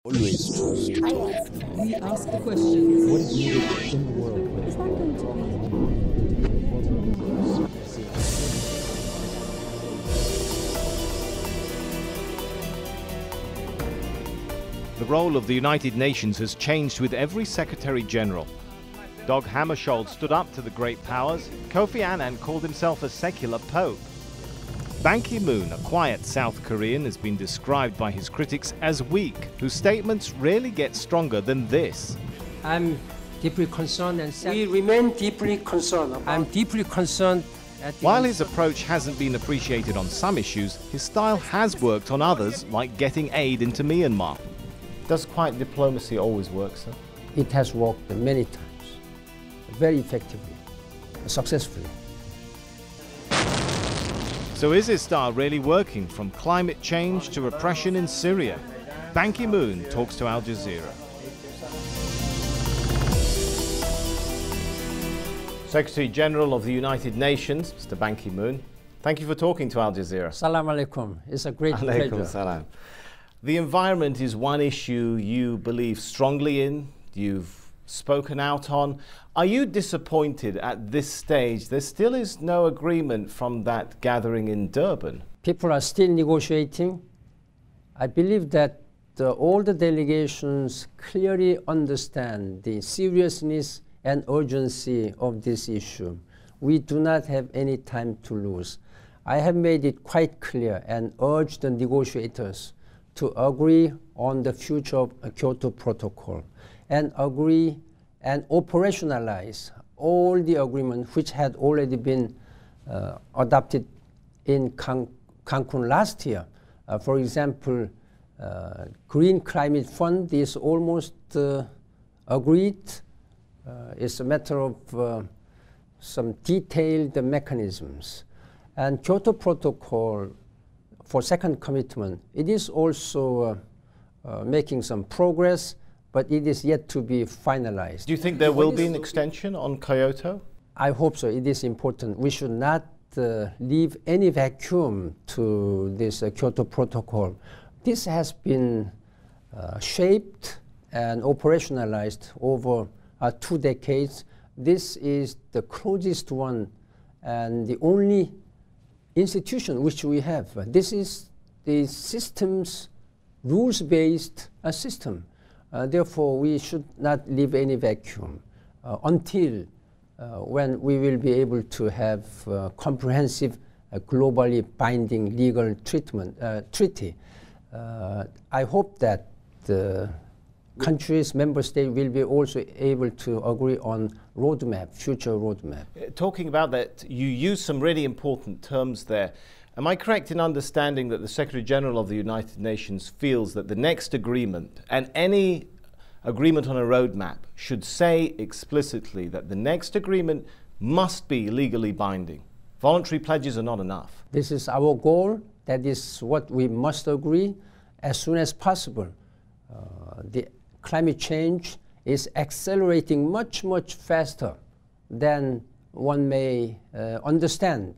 Always trust. We ask the questions. What is needed in the world? Is that going to be? The role of the United Nations has changed with every Secretary General. Dag Hammarskjöld stood up to the great powers. Kofi Annan called himself a secular pope. Ban Ki-moon, a quiet South Korean, has been described by his critics as weak, whose statements rarely get stronger than this. I'm deeply concerned and sad. We remain deeply concerned. I'm deeply concerned at the While his approach hasn't been appreciated on some issues, his style has worked on others, like getting aid into Myanmar. Does quiet diplomacy always work, sir? It has worked many times, very effectively, successfully. So is his style really working, from climate change to repression in Syria? Ban Ki-moon talks to Al Jazeera. Secretary General of the United Nations, Mr. Ban Ki-moon, thank you for talking to Al Jazeera. Salam alaikum. It's a great Alaikum pleasure. salam. The environment is one issue you believe strongly in, you've spoken out on. Are you disappointed at this stage there still is no agreement from that gathering in Durban? People are still negotiating. I believe that all the delegations clearly understand the seriousness and urgency of this issue. We do not have any time to lose. I have made it quite clear and urged the negotiators to agree on the future of a Kyoto Protocol and agree and operationalize all the agreements which had already been adopted in Cancun last year. For example, Green Climate Fund is almost agreed. It's a matter of some detailed mechanisms. And Kyoto Protocol for second commitment, it is also making some progress, but it is yet to be finalized. Do you think there will be an extension on Kyoto? I hope so. It is important. We should not leave any vacuum to this Kyoto Protocol. This has been shaped and operationalized over 2 decades. This is the closest one and the only institution which we have. This is the system's rules-based system. Therefore, we should not leave any vacuum until when we will be able to have comprehensive, globally binding legal treaty. I hope that the countries, member states, will be also able to agree on roadmap, future roadmap. Talking about that, you use some really important terms there. Am I correct in understanding that the Secretary General of the United Nations feels that the next agreement and any agreement on a roadmap should say explicitly that the next agreement must be legally binding? Voluntary pledges are not enough. This is our goal. That is what we must agree as soon as possible. The climate change is accelerating much, much faster than one may understand.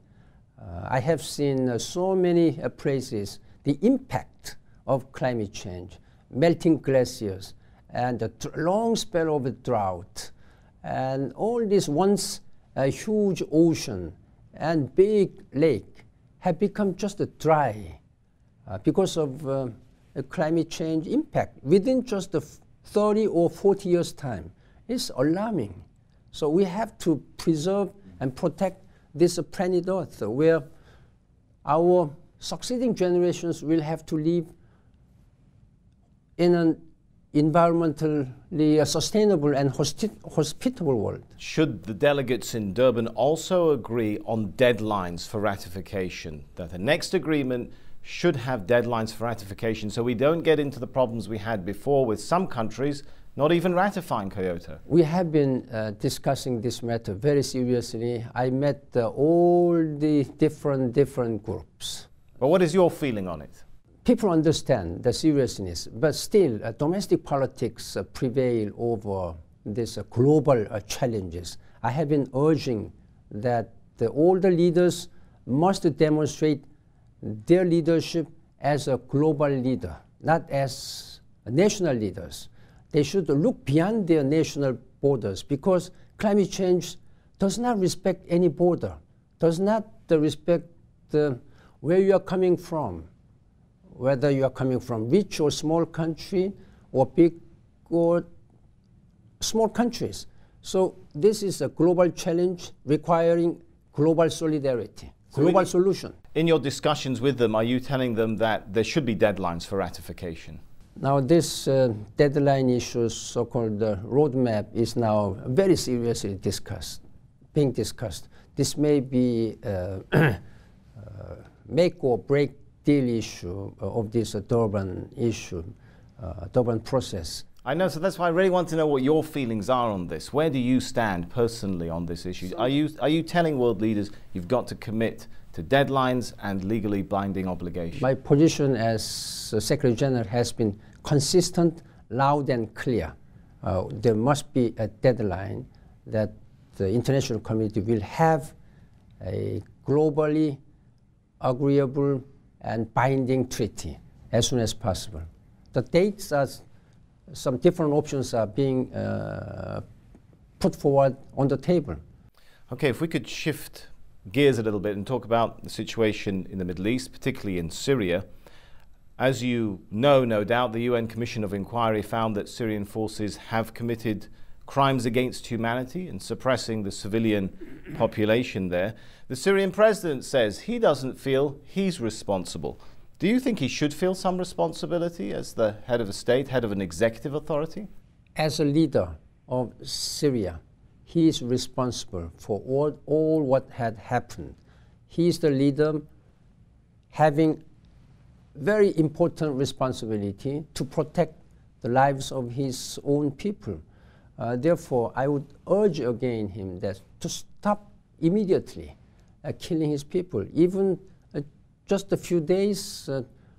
I have seen so many places the impact of climate change, melting glaciers, and a long spell of drought, and all this once a huge ocean and big lake have become just dry because of climate change impact within just 30 or 40 years' time. It's alarming. So we have to preserve and protect this planet Earth, where our succeeding generations will have to live in an environmentally sustainable and hospitable world. Should the delegates in Durban also agree on deadlines for ratification, that the next agreement should have deadlines for ratification so we don't get into the problems we had before with some countries not even ratifying Kyoto? We have been discussing this matter very seriously. I met all the different groups. But what is your feeling on it? People understand the seriousness, but still domestic politics prevail over these global challenges. I have been urging that all the leaders must demonstrate their leadership as a global leader, not as national leaders, they should look beyond their national borders, because climate change does not respect any border, does not respect where you are coming from, whether you are coming from rich or small country, or big or small countries. So this is a global challenge requiring global solidarity, global solution. In your discussions with them, are you telling them that there should be deadlines for ratification? Now this deadline issue, so-called roadmap, is now very seriously being discussed. This may be make or break deal issue of this Durban issue, Durban process. I know, so that's why I really want to know what your feelings are on this. Where do you stand personally on this issue? Are you telling world leaders you've got to commit to deadlines and legally binding obligations? My position as Secretary General has been consistent, loud and clear. There must be a deadline that the international community will have a globally agreeable and binding treaty as soon as possible. The dates are, some different options are being put forward on the table. Okay, if we could shift gears a little bit and talk about the situation in the Middle East, particularly in Syria. As you know, no doubt, the UN Commission of Inquiry found that Syrian forces have committed crimes against humanity and suppressing the civilian population there. The Syrian president says he doesn't feel he's responsible. Do you think he should feel some responsibility as the head of a state, head of an executive authority? As a leader of Syria, he is responsible for all what had happened. He is the leader having very important responsibility to protect the lives of his own people. Therefore, I would urge again him that to stop immediately killing his people. Even just a few days,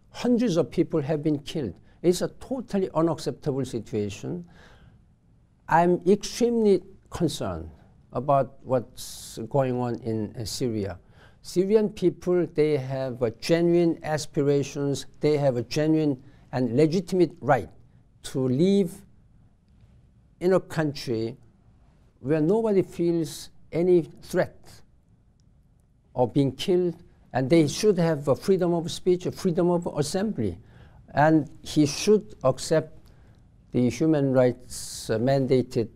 hundreds of people have been killed. It's a totally unacceptable situation. I'm extremely concerned about what's going on in Syria. Syrian people, they have genuine aspirations, they have a genuine and legitimate right to live in a country where nobody feels any threat of being killed, and they should have a freedom of speech, a freedom of assembly. And he should accept the human rights mandated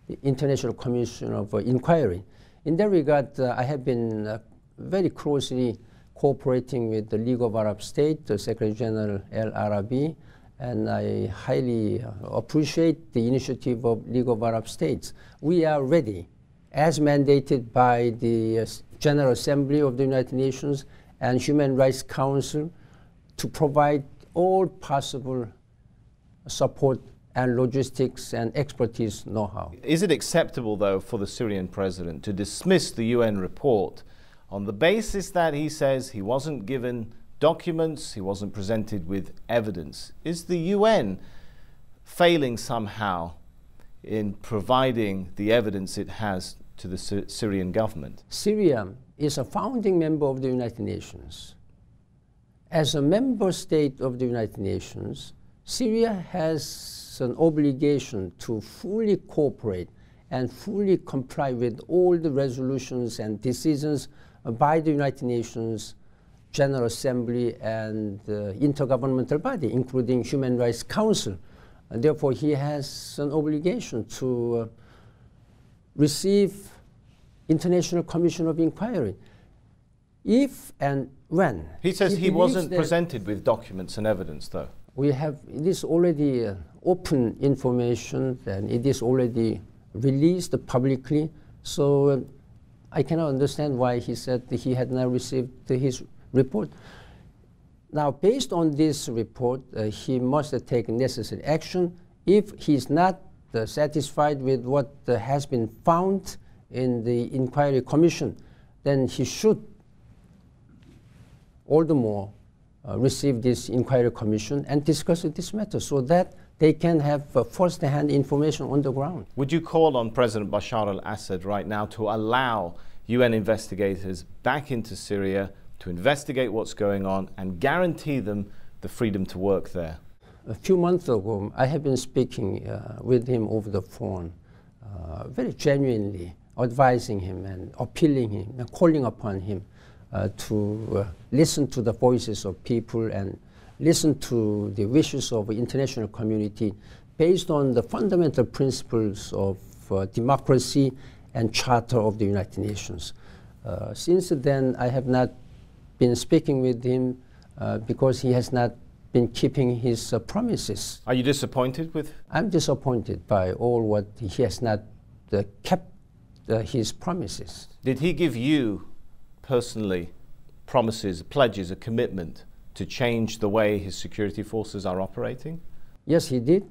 the International Commission of Inquiry. In that regard, I have been very closely cooperating with the League of Arab States, the Secretary General El Arabi, and I highly appreciate the initiative of League of Arab States. We are ready, as mandated by the General Assembly of the United Nations and Human Rights Council, to provide all possible support and logistics and expertise know-how. Is it acceptable, though, for the Syrian president to dismiss the UN report on the basis that he says he wasn't given documents, he wasn't presented with evidence? Is the UN failing somehow in providing the evidence it has to the Syrian government? Syria is a founding member of the United Nations. As a member state of the United Nations, Syria has an obligation to fully cooperate and fully comply with all the resolutions and decisions by the United Nations General Assembly and intergovernmental body, including Human Rights Council. And therefore, he has an obligation to receive International Commission of Inquiry. If and when. He says he wasn't presented with documents and evidence, though. We have, it is already open information, and it is already released publicly. So I cannot understand why he said that he had not received his report. Now, based on this report, he must take necessary action. If he's not satisfied with what has been found in the inquiry commission, then he should all the more receive this inquiry commission and discuss this matter so that they can have first-hand information on the ground. Would you call on President Bashar al-Assad right now to allow UN investigators back into Syria to investigate what's going on and guarantee them the freedom to work there? a few months ago, I have been speaking with him over the phone, very genuinely advising him and appealing him and calling upon him to listen to the voices of people and listen to the wishes of the international community based on the fundamental principles of democracy and Charter of the United Nations. Since then, I have not been speaking with him because he has not been keeping his promises. Are you disappointed with? I'm disappointed by all what he has not kept his promises. Did he give you personally promises, pledges, a commitment to change the way his security forces are operating? Yes, he did.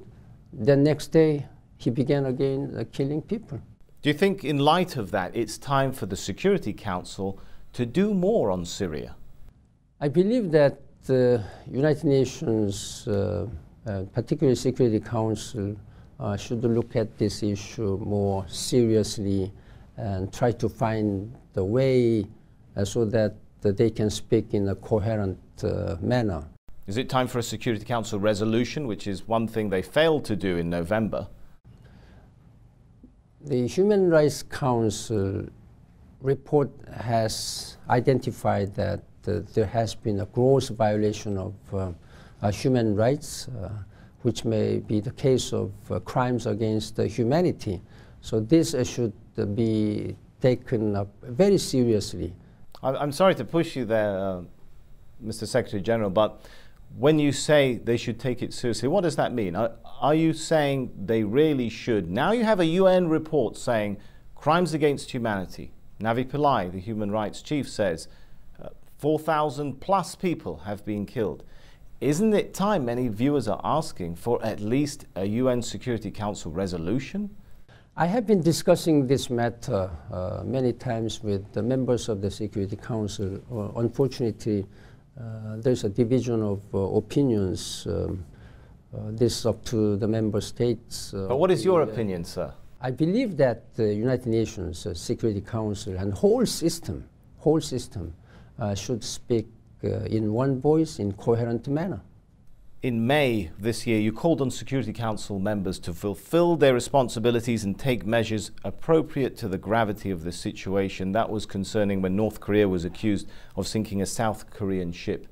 The next day, he began again killing people. Do you think in light of that, it's time for the Security Council to do more on Syria? I believe that the United Nations, particularly Security Council, should look at this issue more seriously and try to find the way so that they can speak in a coherent manner. Is it time for a Security Council resolution, which is one thing they failed to do in November? The Human Rights Council report has identified that there has been a gross violation of human rights, which may be the case of crimes against humanity. So this should be taken up very seriously. I'm sorry to push you there, Mr. Secretary General, but when you say they should take it seriously, what does that mean? Are you saying they really should? Now you have a UN report saying crimes against humanity. Navi Pillai, the human rights chief, says 4,000 plus people have been killed. Isn't it time, many viewers are asking, for at least a UN Security Council resolution? I have been discussing this matter many times with the members of the Security Council. Unfortunately, there's a division of opinions. This is up to the member states. But what is your opinion, sir? I believe that the United Nations Security Council and whole system should speak in one voice, in coherent manner. In May this year, you called on Security Council members to fulfill their responsibilities and take measures appropriate to the gravity of the situation. That was concerning when North Korea was accused of sinking a South Korean ship.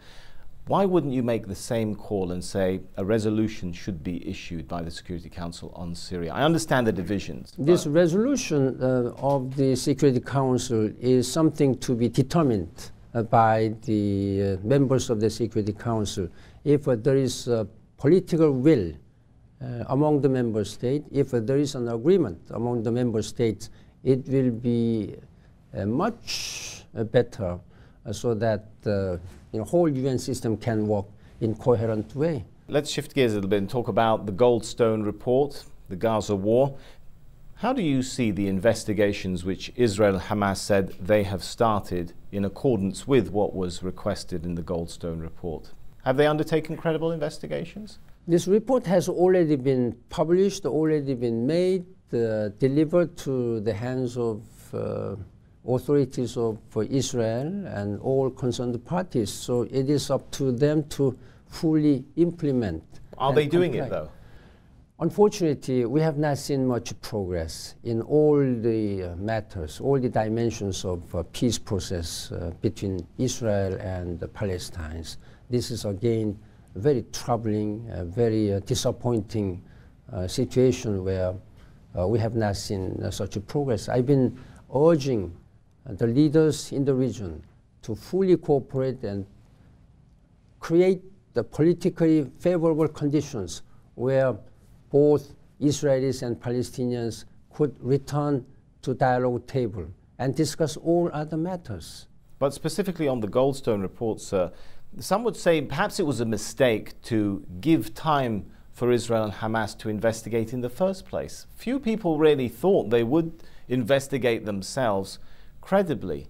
Why wouldn't you make the same call and say a resolution should be issued by the Security Council on Syria? I understand the divisions. This resolution of the Security Council is something to be determined by the members of the Security Council. If there is a political will among the member states, if there is an agreement among the member states, it will be much better so that the whole UN system can work in coherent way. Let's shift gears a little bit and talk about the Goldstone report, the Gaza war. How do you see the investigations which Israel and Hamas said they have started in accordance with what was requested in the Goldstone report? Have they undertaken credible investigations? This report has already been published, already been made, delivered to the hands of authorities of Israel and all concerned parties. So it is up to them to fully implement. Are they doing it though? Unfortunately, we have not seen much progress in all the matters, all the dimensions of peace process between Israel and the Palestinians. This is again a very troubling, very disappointing situation where we have not seen such a progress. I've been urging the leaders in the region to fully cooperate and create the politically favorable conditions where both Israelis and Palestinians could return to dialogue table and discuss all other matters. But specifically on the Goldstone report, sir, some would say perhaps it was a mistake to give time for Israel and Hamas to investigate in the first place. Few people really thought they would investigate themselves credibly.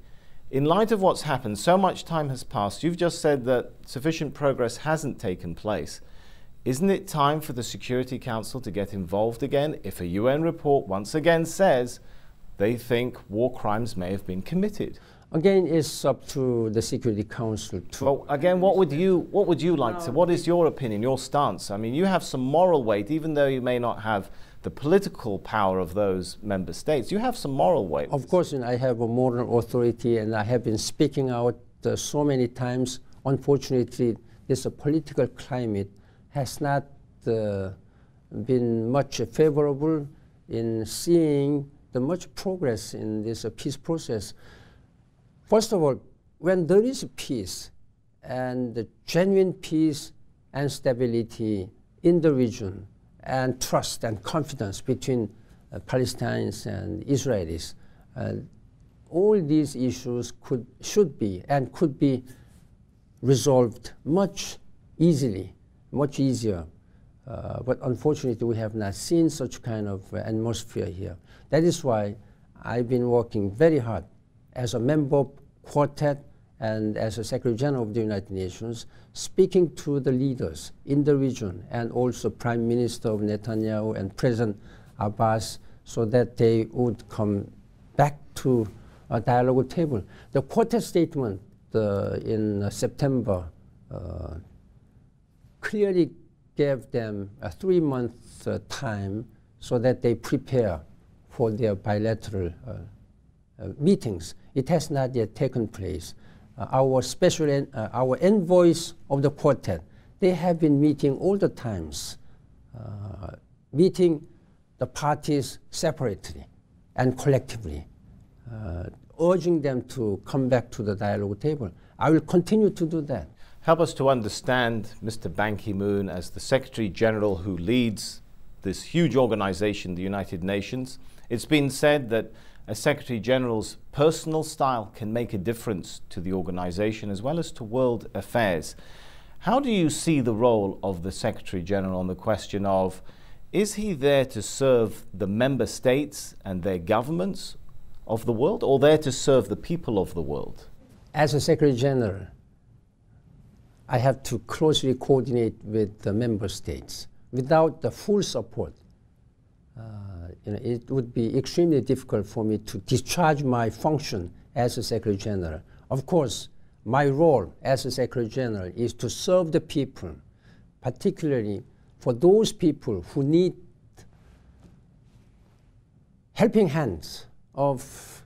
In light of what's happened, so much time has passed. You've just said that sufficient progress hasn't taken place. Isn't it time for the Security Council to get involved again if a UN report once again says they think war crimes may have been committed? Again, it's up to the Security Council to. Well, again, what would you like to? What is your opinion, your stance? I mean, you have some moral weight, even though you may not have the political power of those member states. You have some moral weight. Of course, I have a moral authority, and I have been speaking out so many times. Unfortunately, this political climate has not been much favorable in seeing the much progress in this peace process. First of all, when there is peace and the genuine peace and stability in the region and trust and confidence between Palestinians and Israelis, all these issues should be and could be resolved much easily, much easier. But unfortunately, we have not seen such kind of atmosphere here. That is why I've been working very hard as a member of Quartet and as a Secretary General of the United Nations, speaking to the leaders in the region and also Prime Minister of Netanyahu and President Abbas, so that they would come back to a dialogue table. The Quartet statement in September clearly gave them a 3-month time so that they prepare for their bilateral meetings. It has not yet taken place. Our envoys of the Quartet, they have been meeting all the times, meeting the parties separately and collectively, urging them to come back to the dialogue table. I will continue to do that. Help us to understand Mr. Ban Ki-moon as the Secretary General who leads this huge organization, the United Nations. It's been said that a Secretary General's personal style can make a difference to the organization as well as to world affairs. How do you see the role of the Secretary General on the question of, is he there to serve the member states and their governments of the world, or there to serve the people of the world? As a Secretary General, I have to closely coordinate with the member states. Without the full support, it would be extremely difficult for me to discharge my function as a Secretary General. Of course, my role as a Secretary General is to serve the people, particularly for those people who need helping hands of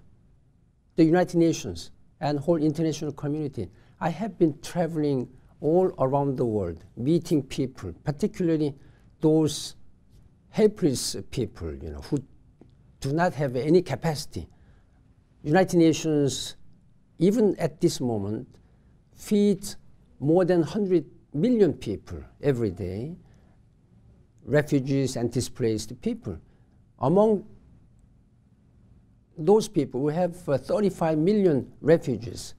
the United Nations and whole international community. I have been traveling all around the world, meeting people, particularly those helpless people, who do not have any capacity. United Nations, even at this moment, feeds more than 100 million people every day, refugees and displaced people. Among those people, we have 35 million refugees.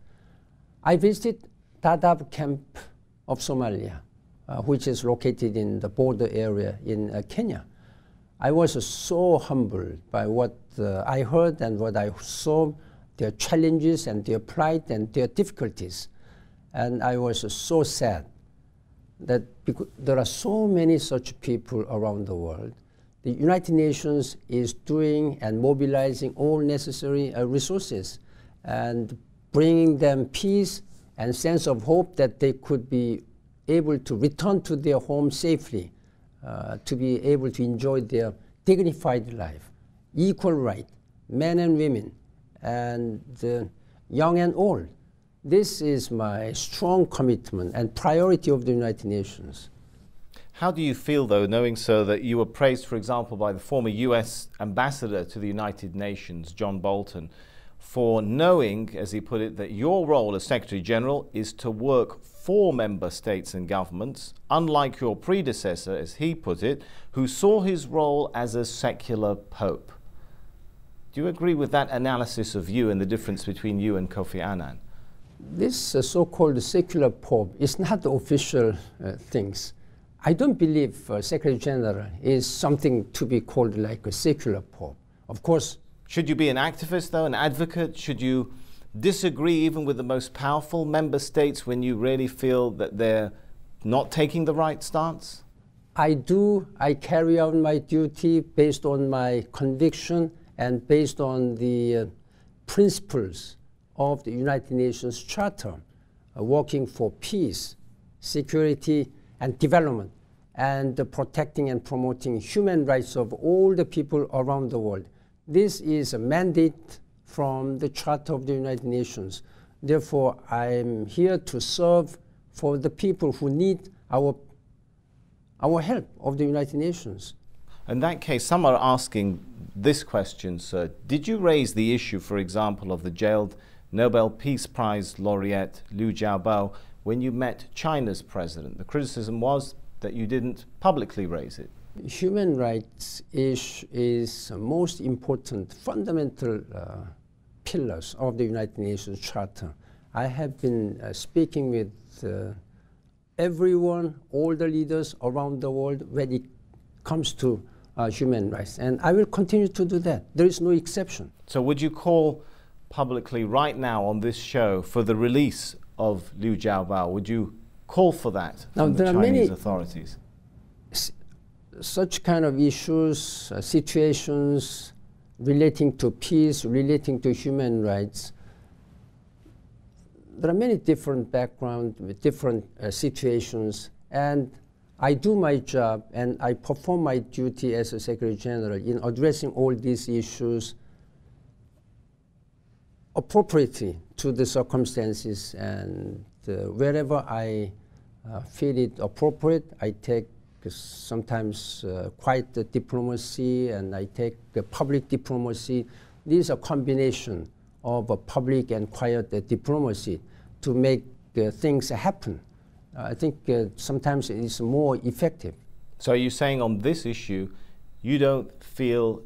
I visited Dadaab camp of Somalia, which is located in the border area in Kenya. I was so humbled by what I heard and what I saw, their challenges and their plight and their difficulties. And I was so sad that there are so many such people around the world. The United Nations is doing and mobilizing all necessary resources and bringing them peace and sense of hope that they could be able to return to their home safely, to be able to enjoy their dignified life, equal right, men and women, and young and old. This is my strong commitment and priority of the United Nations. How do you feel, though, knowing, sir, that you were praised, for example, by the former US ambassador to the United Nations, John Bolton, for knowing, as he put it, that your role as Secretary General is to work for member states and governments, unlike your predecessor, as he put it, who saw his role as a secular pope? Do you agree with that analysis of you and the difference between you and Kofi Annan? This so-called secular pope is not the official things. I don't believe Secretary General is something to be called like a secular pope. Of course. Should you be an activist, though, an advocate? Should you disagree even with the most powerful member states when you really feel that they're not taking the right stance? I do. I carry out my duty based on my conviction and based on the principles of the United Nations Charter, working for peace, security, and development, and protecting and promoting human rights of all the people around the world. This is a mandate from the Charter of the United Nations. Therefore, I'm here to serve for the people who need our help of the United Nations. In that case, some are asking this question, sir. Did you raise the issue, for example, of the jailed Nobel Peace Prize laureate Liu Xiaobo when you met China's president? The criticism was that you didn't publicly raise it. Human rights is the most important fundamental pillars of the United Nations Charter. I have been speaking with everyone, all the leaders around the world when it comes to human rights, and I will continue to do that. There is no exception. So would you call publicly right now on this show for the release of Liu Xiaobo? Would you call for that from the Chinese authorities? Such kind of issues, situations relating to peace, relating to human rights, there are many different backgrounds with different situations, and I do my job and I perform my duty as a Secretary General in addressing all these issues appropriately to the circumstances, and wherever I feel it appropriate, I take sometimes quiet diplomacy, and I take public diplomacy. These are a combination of public and quiet diplomacy to make things happen. I think sometimes it is more effective. So are you saying on this issue, you don't feel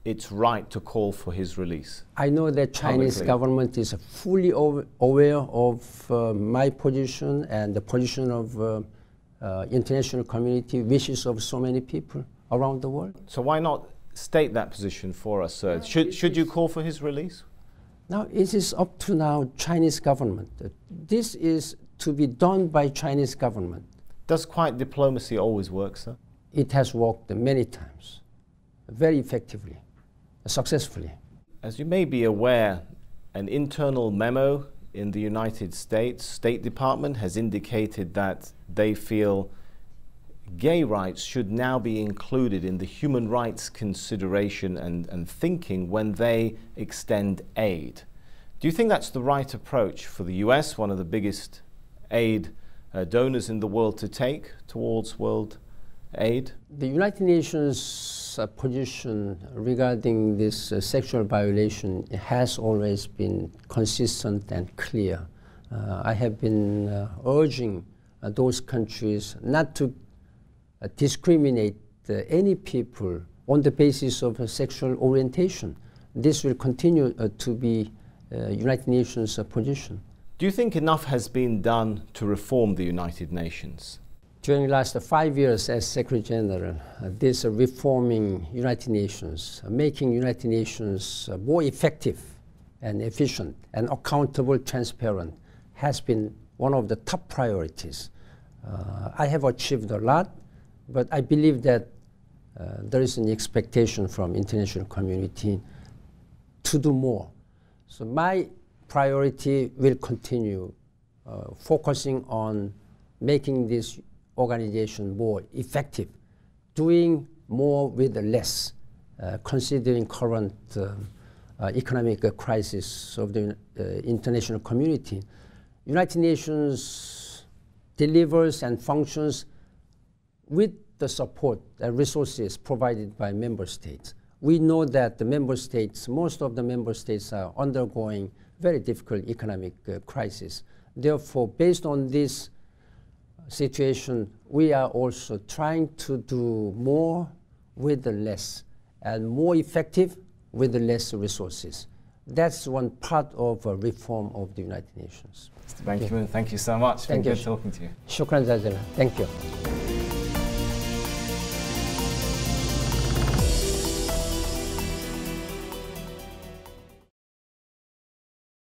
it's right to call for his release? I know that Chinese government is fully aware of my position and the position of international community, wishes of so many people around the world. So why not state that position for us, sir? Should you call for his release? Now, it is up to now Chinese government. This is to be done by Chinese government. Does quiet diplomacy always work, sir? It has worked many times, very effectively, successfully. As you may be aware, an internal memo in the United States State Department has indicated that they feel gay rights should now be included in the human rights consideration and thinking when they extend aid. Do you think that's the right approach for the US, one of the biggest aid donors in the world, to take towards world aid? The United Nations position regarding this sexual violation has always been consistent and clear. I have been urging those countries not to discriminate any people on the basis of sexual orientation. This will continue to be United Nations position. Do you think enough has been done to reform the United Nations? During the last 5 years as Secretary General, this reforming United Nations, making United Nations more effective and efficient and accountable, transparent, has been one of the top priorities. I have achieved a lot, but I believe that there is an expectation from international community to do more. So my priority will continue focusing on making this organization more effective, doing more with less, considering current economic crisis of the international community. United Nations delivers and functions with the support and resources provided by member states. We know that the member states, most of the member states are undergoing very difficult economic crisis. Therefore, based on this situation, we are also trying to do more with the less and more effective with the less resources. That's one part of a reform of the United Nations. Mr. Ban Ki-moon, thank you so much. Thank you. Good talking to you. Shukran jazilan. Thank you.